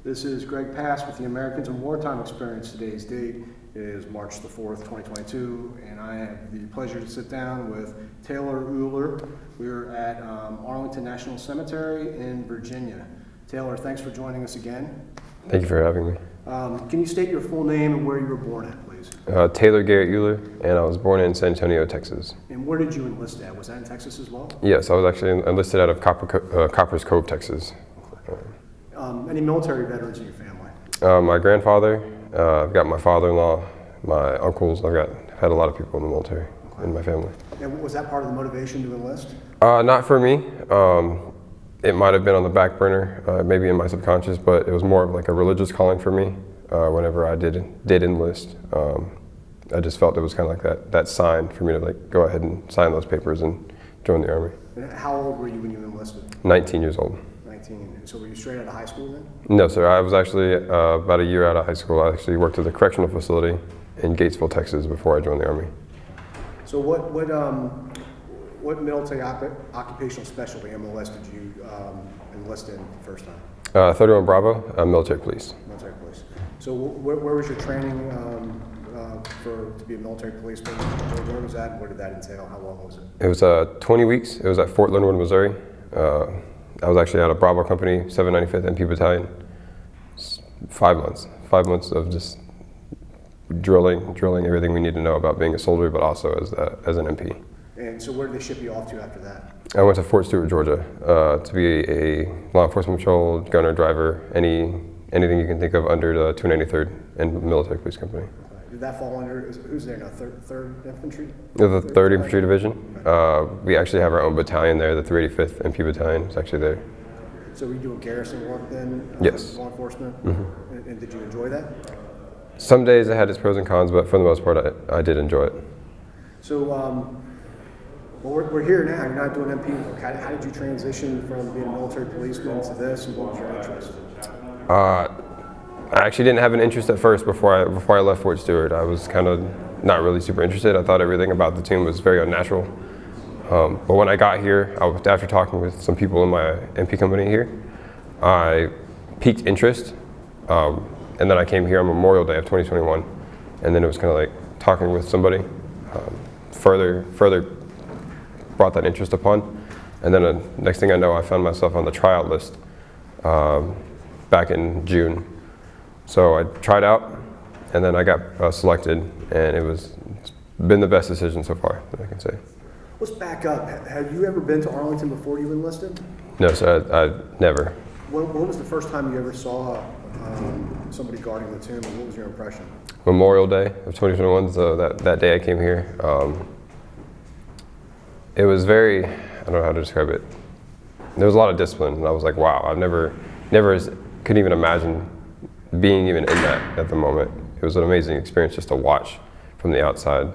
This is Greg Pass with the Americans in Wartime Experience. Today's date is March the 4th, 2022, and I have the pleasure to sit down with Taylor Uhler. We're at Arlington National Cemetery in Virginia. Taylor, thanks for joining us again. Thank you for having me. Can you state your full name and where you were born at, please? Taylor Garrett Uhler, and I was born in San Antonio, Texas. And where did you enlist at? Was that in Texas as well? Yes, I was actually enlisted out of Copper's Cove, Texas. Any military veterans in your family? My grandfather, I've got my father-in-law, my uncles. I've had a lot of people in the military in my family. And was that part of the motivation to enlist? Not for me. It might have been on the back burner, maybe in my subconscious, but it was more of like a religious calling for me. Whenever I did enlist, I just felt it was kind of like that sign for me to like go ahead and sign those papers and join the Army. And how old were you when you enlisted? 19 years old. 19. And so were you straight out of high school then? No, sir. I was actually about a year out of high school. I actually worked at the correctional facility in Gatesville, Texas, before I joined the Army. So what military occupational specialty MLS did you enlist in the first time? 31 Bravo, military police. Military police. So where was your training to be a military policeman? Where was that? What did that entail? How long was it? It was 20 weeks. It was at Fort Leonard, Missouri. I was actually out of Bravo Company, 795th MP Battalion. 5 months. 5 months of just drilling everything we need to know about being a soldier, but also as an MP. And so where did they ship you off to after that? I went to Fort Stewart, Georgia, to be a law enforcement patrol, gunner, driver, anything you can think of under the 293rd and military police company. Did that fall under, who's there now, 3rd Infantry? The 3rd Infantry Division. We actually have our own battalion there, the 385th MP Battalion is actually there. So were you doing garrison work then? Yes. Law enforcement? Mm-hmm. And did you enjoy that? Some days it had its pros and cons, but for the most part I did enjoy it. So well, we're here now, you're not doing MP work. How did you transition from being a military policeman to this, and what was your interest? I actually didn't have an interest at first before I left Fort Stewart. I was kind of not really super interested. I thought everything about the team was very unnatural. But when I got here, after talking with some people in my MP company here, I piqued interest. And then I came here on Memorial Day of 2021. And then it was kind of like talking with somebody, further brought that interest upon. And then the next thing I know, I found myself on the tryout list back in June. So I tried out, and then I got selected, and it's been the best decision so far that I can say. Let's back up. Have you ever been to Arlington before you enlisted? No, sir, I never. When was the first time you ever saw somebody guarding the tomb, and what was your impression? Memorial Day of 2021, so that day I came here. It was very, I don't know how to describe it. There was a lot of discipline, and I was like, wow, I've never couldn't even imagine being even in that at the moment. It was an amazing experience just to watch from the outside.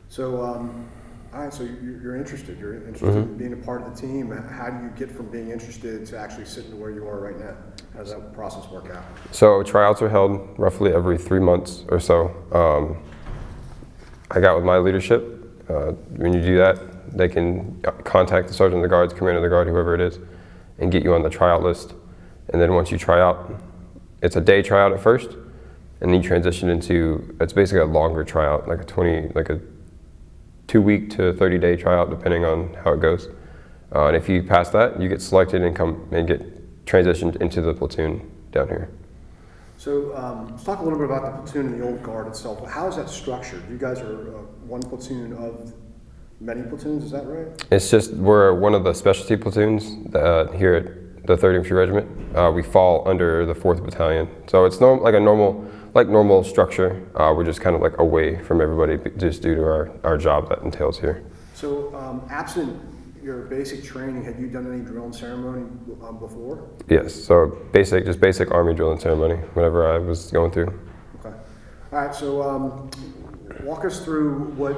So, all right, so you're interested. You're interested in being a part of the team. How do you get from being interested to actually sitting to where you are right now? How does that process work out? So tryouts are held roughly every 3 months or so. I got with my leadership. When you do that, they can contact the sergeant of the guards, commander of the guard, whoever it is, and get you on the tryout list. And then once you try out, it's a day tryout at first, and then you transition into, it's basically a longer tryout, like a 2-week to 30-day tryout, depending on how it goes. And if you pass that, you get selected and come and get transitioned into the platoon down here. So let's talk a little bit about the platoon and the old guard itself. How is that structured? You guys are one platoon of many platoons, is that right? It's just, we're one of the specialty platoons here at the 3rd Infantry Regiment. We fall under the 4th Battalion. So it's like a normal structure. We're just kind of like away from everybody just due to our job that entails here. So absent your basic training, had you done any drill and ceremony before? Yes, so just basic Army drill and ceremony whenever I was going through. Okay. All right, so walk us through what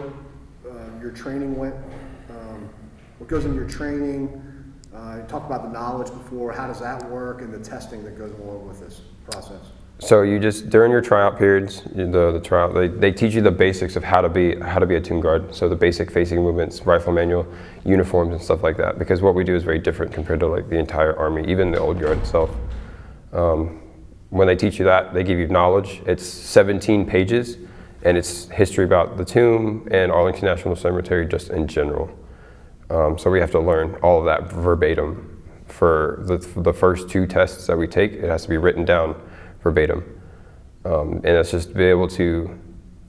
your training went, what goes into your training. You talked about the knowledge before. How does that work, and the testing that goes along with this process? So you just, during your tryout periods, the tryout, they teach you the basics of how to be a tomb guard. So the basic facing movements, rifle manual, uniforms and stuff like that. Because what we do is very different compared to like the entire Army, even the old guard itself. When they teach you that, they give you knowledge. It's 17 pages, and it's history about the tomb and Arlington National Cemetery just in general. So we have to learn all of that verbatim. For the first 2 tests that we take, it has to be written down verbatim. And it's just to be able to,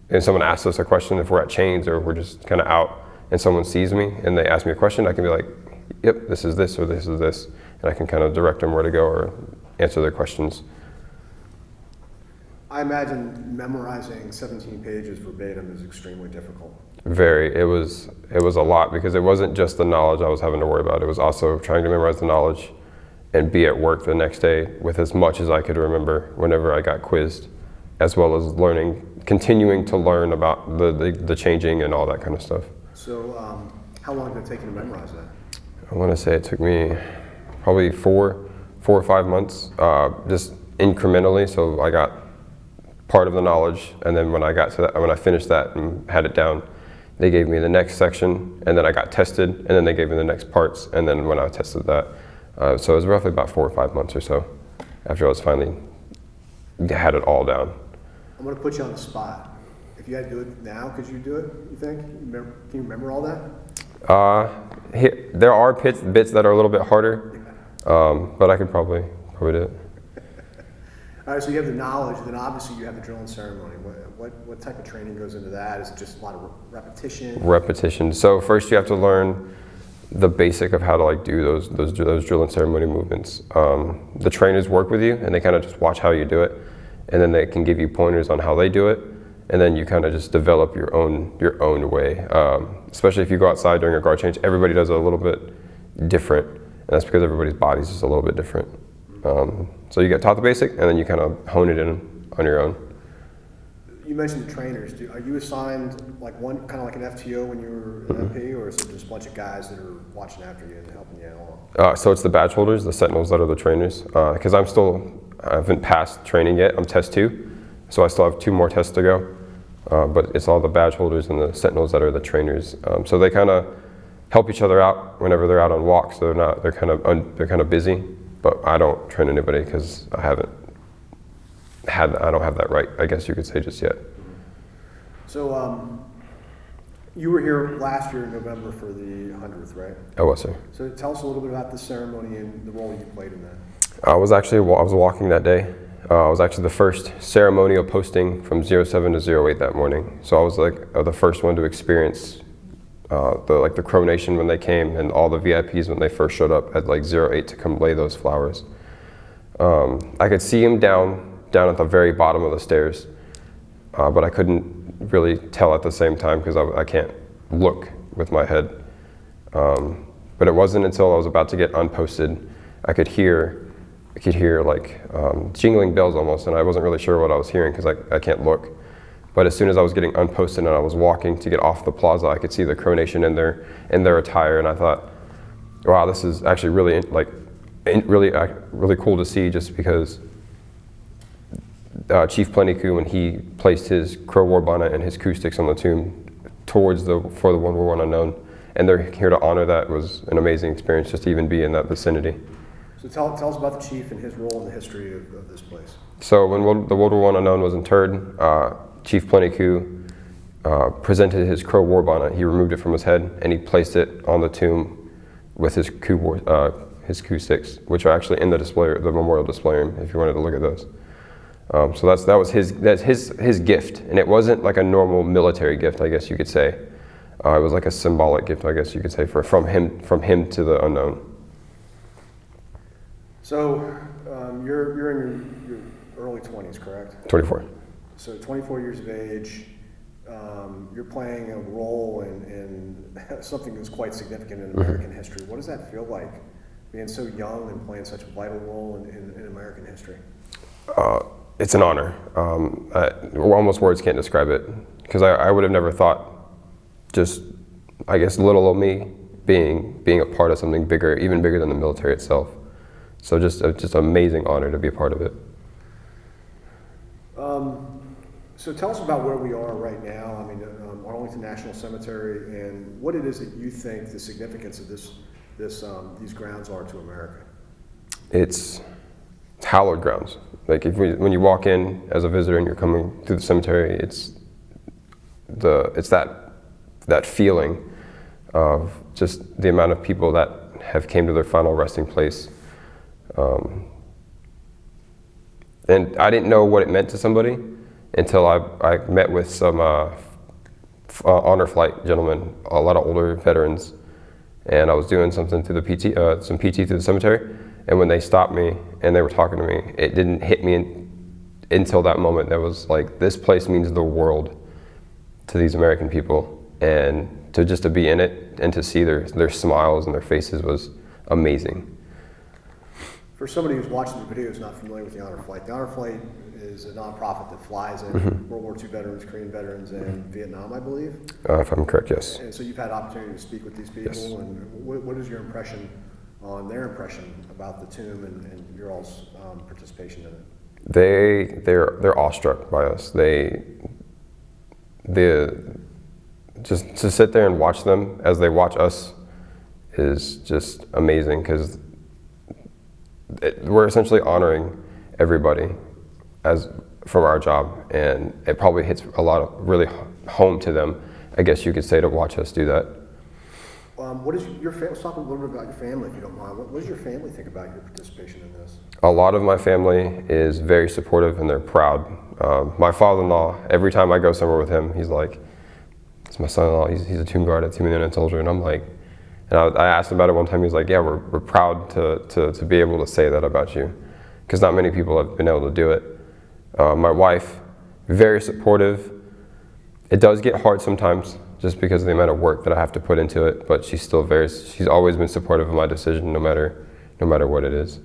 if someone asks us a question, if we're at Chains or we're just kind of out and someone sees me and they ask me a question, I can be like, yep, this is this or this is this. And I can kind of direct them where to go or answer their questions. I imagine memorizing 17 pages verbatim is extremely difficult. Very. It was a lot because it wasn't just the knowledge I was having to worry about. It was also trying to memorize the knowledge and be at work the next day with as much as I could remember whenever I got quizzed, as well as continuing to learn about the changing and all that kind of stuff. So how long did it take you to memorize that? I want to say it took me probably 4 or 5 months, just incrementally. So I got part of the knowledge, and then when I finished that and had it down, they gave me the next section, and then I got tested, and then they gave me the next parts, and then when I tested that, so it was roughly about 4 or 5 months or so after I was finally had it all down. I'm going to put you on the spot. If you had to do it now, could you do it, you think? Can you remember all that? There are bits that are a little bit harder, but I could probably do it. All right, so you have the knowledge, then obviously you have the drilling ceremony. What type of training goes into that? Is it just a lot of repetition? Repetition. So first you have to learn the basic of how to do those drilling ceremony movements. The trainers work with you and they kind of just watch how you do it, and then they can give you pointers on how they do it, and then you kind of just develop your own way. Especially if you go outside during a guard change, everybody does it a little bit different, and that's because everybody's body's just a little bit different. So you get taught the basic, and then you kind of hone it in on your own. You mentioned the trainers. Are you assigned one kind of like an FTO when you were an MP, or is it just a bunch of guys that are watching after you and helping you along? So it's the badge holders, the sentinels that are the trainers. Because I haven't passed training yet. I'm test 2, so I still have 2 more tests to go. But it's all the badge holders and the sentinels that are the trainers. So they kind of help each other out whenever they're out on walks. They're kind of busy. But I don't train anybody because I don't have that right, I guess you could say, just yet. So you were here last year in November for the 100th, right? I was, sir. So tell us a little bit about the ceremony and the role you played in that. I was walking that day. I was actually the first ceremonial posting from 07 to 08 that morning. So I was the first one to experience the coronation when they came, and all the VIPs when they first showed up at 08 to come lay those flowers. I could see him down at the very bottom of the stairs, but I couldn't really tell at the same time because I can't look with my head. But it wasn't until I was about to get unposted, I could hear jingling bells almost, and I wasn't really sure what I was hearing because I can't look. But as soon as I was getting unposted and I was walking to get off the plaza, I could see the coronation in their attire, and I thought, wow, this is actually really cool to see, just because Chief Plentycoo, when he placed his crow war bonnet and his coup sticks on the tomb for the World War I unknown, and they're here to honor that, was an amazing experience just to even be in that vicinity. So tell us about the chief and his role in the history of this place. So when the World War I unknown was interred, Chief Plentycoo presented his crow war bonnet. He removed it from his head and he placed it on the tomb with his coup sticks, which are actually in the memorial display room if you wanted to look at those. So that was his gift, and it wasn't like a normal military gift, I guess you could say. It was like a symbolic gift, I guess you could say, from him to the unknown. So you're in your early 20s, correct? 24. So 24 years of age, you're playing a role in something that's quite significant in American history. What does that feel like, being so young and playing such a vital role in American history? It's an honor. Almost words can't describe it, because I would have never thought, just, I guess, little old me being a part of something bigger, even bigger than the military itself. So just an amazing honor to be a part of it. So tell us about where we are right now. I mean, Arlington National Cemetery, and what it is that you think the significance of these grounds are to America. It's hallowed grounds. Like when you walk in as a visitor and you're coming through the cemetery, it's that feeling of just the amount of people that have came to their final resting place. And I didn't know what it meant to somebody until I met with some honor flight gentlemen, a lot of older veterans, and I was doing something through the some PT through the cemetery, and when they stopped me and they were talking to me, it didn't hit me until that moment. That was like, this place means the world to these American people, and to be in it and to see their smiles and their faces was amazing. For somebody who's watching the video who's not familiar with the Honor Flight is a nonprofit that flies in World War II veterans, Korean veterans, and Vietnam, I believe. If I'm correct, yes. And so you've had opportunity to speak with these people, yes. And what is your impression on their impression about the tomb and your all's participation in it? They're awestruck by us. Just to sit there and watch them as they watch us is just amazing, because we're essentially honoring everybody from our job, and it probably hits really home to them, I guess you could say, to watch us do that. What is your family? Let's talk a little bit about your family, if you don't mind. What does your family think about your participation in this? A lot of my family is very supportive, and they're proud. My father-in-law, every time I go somewhere with him, he's like, it's my son-in-law, he's a tomb guard at Team Indian Soldier, and I'm like, and I asked him about it one time. He was like, yeah, we're proud to be able to say that about you, because not many people have been able to do it. My wife, very supportive. It does get hard sometimes, just because of the amount of work that I have to put into it, but she's always been supportive of my decision, no matter what it is.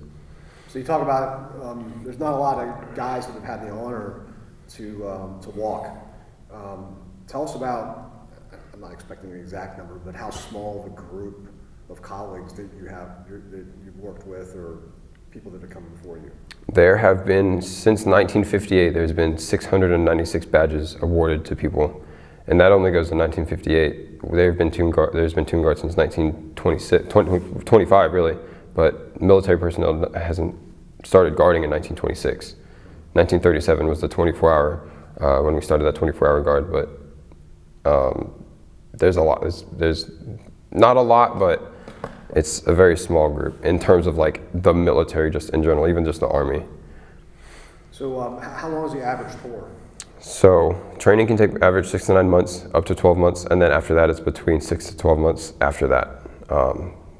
So you talk about, there's not a lot of guys that have had the honor to walk. Tell us about, I'm not expecting an exact number, but how small of a group of colleagues that you've worked with, or people that have come before you? There have been, since 1958, there's been 696 badges awarded to people, and that only goes to 1958. There's been tomb guards since 1925, really, but military personnel hasn't started guarding in 1926. 1937 was the 24-hour, when we started that 24-hour guard, but there's a lot. There's not a lot, but it's a very small group in terms of like the military, just in general, even just the Army. So how long is the average tour? So training can take average 6 to 9 months, up to 12 months, and then after that it's between 6 to 12 months after that.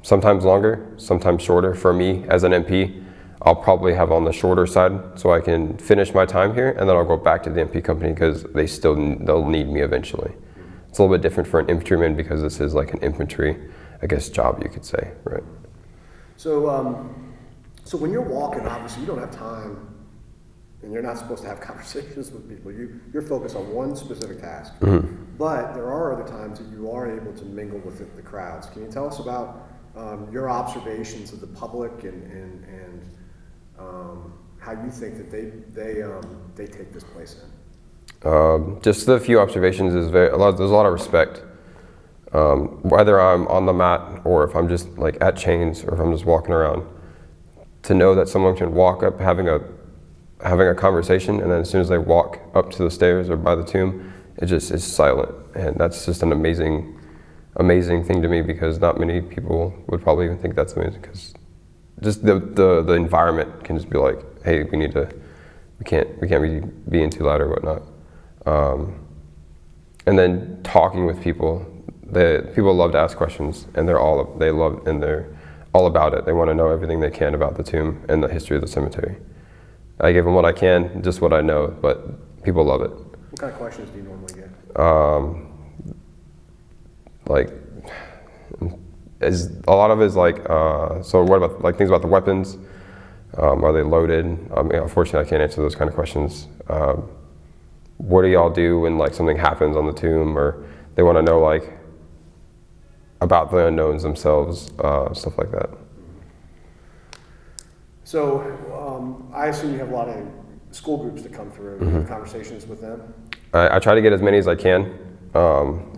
Sometimes longer, sometimes shorter. For me, as an MP, I'll probably have on the shorter side so I can finish my time here, and then I'll go back to the MP company because they'll need me eventually. It's a little bit different for an infantryman because this is like an infantry, I guess, job, you could say, right? So, so when you're walking, obviously you don't have time, and you're not supposed to have conversations with people. You're focused on one specific task. Mm-hmm. But there are other times that you are able to mingle with the crowds. Can you tell us about your observations of the public and how you think that they take this place in? Just the few observations is there's a lot of respect. Whether I'm on the mat or if I'm just like at chains or if I'm just walking around, to know that someone can walk up having a conversation, and then as soon as they walk up to the stairs or by the tomb, it just is silent, and that's just an amazing thing to me, because not many people would probably even think that's amazing, because just the environment can just be like, hey, we can't be being too loud or whatnot. And then talking with people, people love to ask questions, and they're all about it. They want to know everything they can about the tomb and the history of the cemetery. I give them what I can, just what I know, but people love it. What kind of questions do you normally get? A lot of it is like, so what about like things about the weapons? Are they loaded? Unfortunately, I can't answer those kind of questions. What do y'all do when like something happens on the tomb? Or they want to know like about the unknowns themselves, stuff like that. So I assume you have a lot of school groups that come through. Mm-hmm. You have conversations with them? I try to get as many as I can.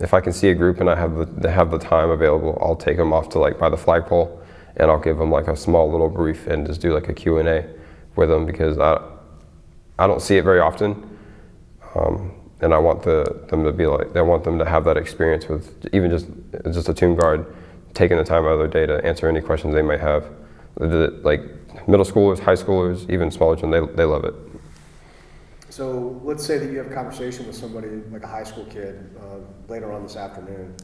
If I can see a group and I have the time available, I'll take them off to like by the flagpole, and I'll give them like a small little brief and just do like a Q&A with them because I don't see it very often. And I want them to be like, I want them to have that experience with even just a tomb guard taking the time out of their day to answer any questions they might have. Like middle schoolers, high schoolers, even smaller children, they love it. So let's say that you have a conversation with somebody like a high school kid later on this afternoon,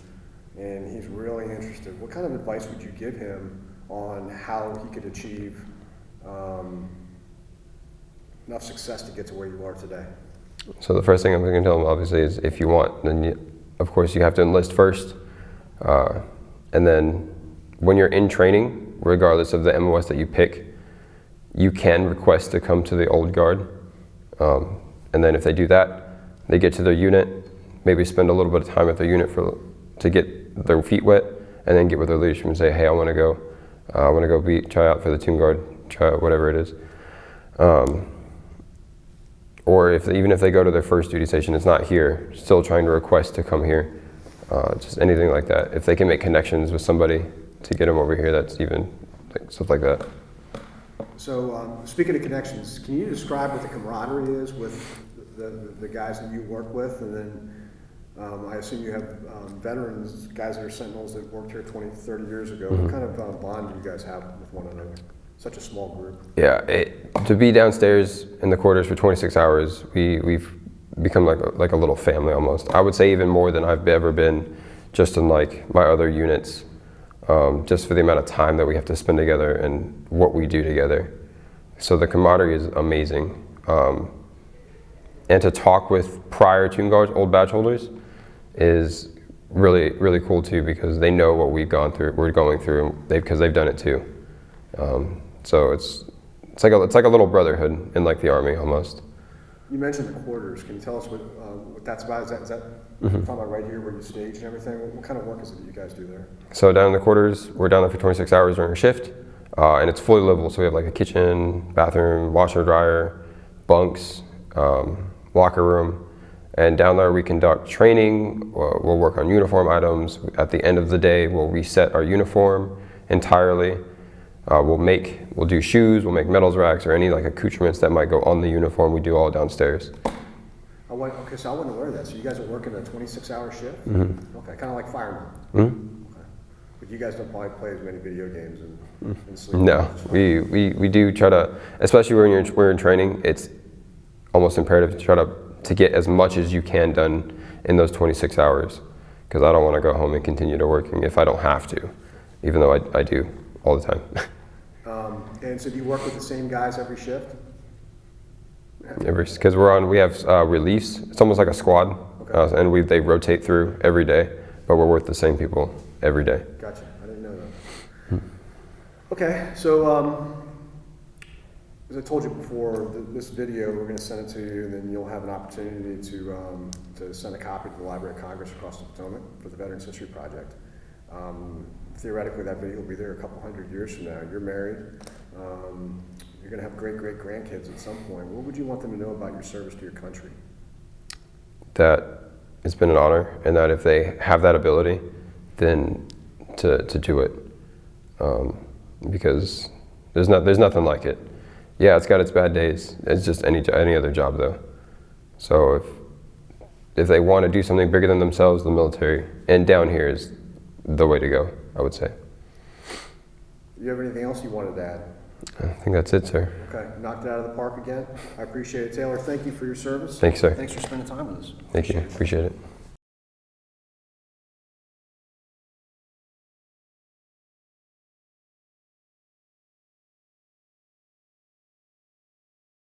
and he's really interested. What kind of advice would you give him on how he could achieve enough success to get to where you are today? So the first thing I'm going to tell them, obviously, is if you want, then of course you have to enlist first. And then when you're in training, regardless of the MOS that you pick, you can request to come to the old guard. And then if they do that, they get to their unit, maybe spend a little bit of time at their unit to get their feet wet, and then get with their leadership and say, hey, I want to go try out for the tomb guard, try out whatever it is. Or even if they go to their first duty station, it's not here, still trying to request to come here. Just anything like that. If they can make connections with somebody to get them over here, that's even stuff like that. So speaking of connections, can you describe what the camaraderie is with the guys that you work with? And then I assume you have veterans, guys that are sentinels that worked here 20, 30 years ago. What kind of bond do you guys have with one another? Such a small group. Yeah, to be downstairs in the quarters for 26 hours, we've become like a little family almost. I would say even more than I've ever been just in like my other units, just for the amount of time that we have to spend together and what we do together. So the camaraderie is amazing. And to talk with prior tomb guards, old badge holders, is really, really cool too, because they know what we're going through, because they've done it too. So it's like a little brotherhood in like the Army almost. You mentioned the quarters. Can you tell us what that's about? Is that talking about right here where you stage and everything? What kind of work is it that you guys do there? So down in the quarters, we're down there for 26 hours during a shift, and it's fully livable. So we have like a kitchen, bathroom, washer, dryer, bunks, locker room, and down there we conduct training. We'll work on uniform items. At the end of the day, we'll reset our uniform entirely. We'll do shoes, we'll make medals racks or any like accoutrements that might go on the uniform. We do all downstairs. Okay, so I wasn't aware of that. So you guys are working a 26-hour shift? Mm-hmm. Okay, kind of like firemen. Mm-hmm. Okay. But you guys don't probably play as many video games and sleep. No, we do try to, especially when we're in training, it's almost imperative to try to get as much as you can done in those 26 hours. Because I don't want to go home and continue to working if I don't have to, even though I do all the time. And so do you work with the same guys every shift? Because we have reliefs. It's almost like a squad, okay. And they rotate through every day, but we're with the same people every day. Gotcha. I didn't know that. Okay, so as I told you before, this video, we're going to send it to you, and then you'll have an opportunity to send a copy to the Library of Congress across the Potomac for the Veterans History Project. Theoretically, that video will be there a couple hundred years from now. You're married. You're going to have great-great-grandkids at some point. What would you want them to know about your service to your country? That it's been an honor, and that if they have that ability, then to do it. Because there's nothing like it. Yeah, it's got its bad days. It's just any other job, though. So if they want to do something bigger than themselves, the military and down here is the way to go, I would say. Do you have anything else you wanted to add? I think that's it, sir. Okay, knocked it out of the park again. I appreciate it, Taylor. Thank you for your service. Thanks, sir. Thanks for spending time with us. Thank you. Appreciate it.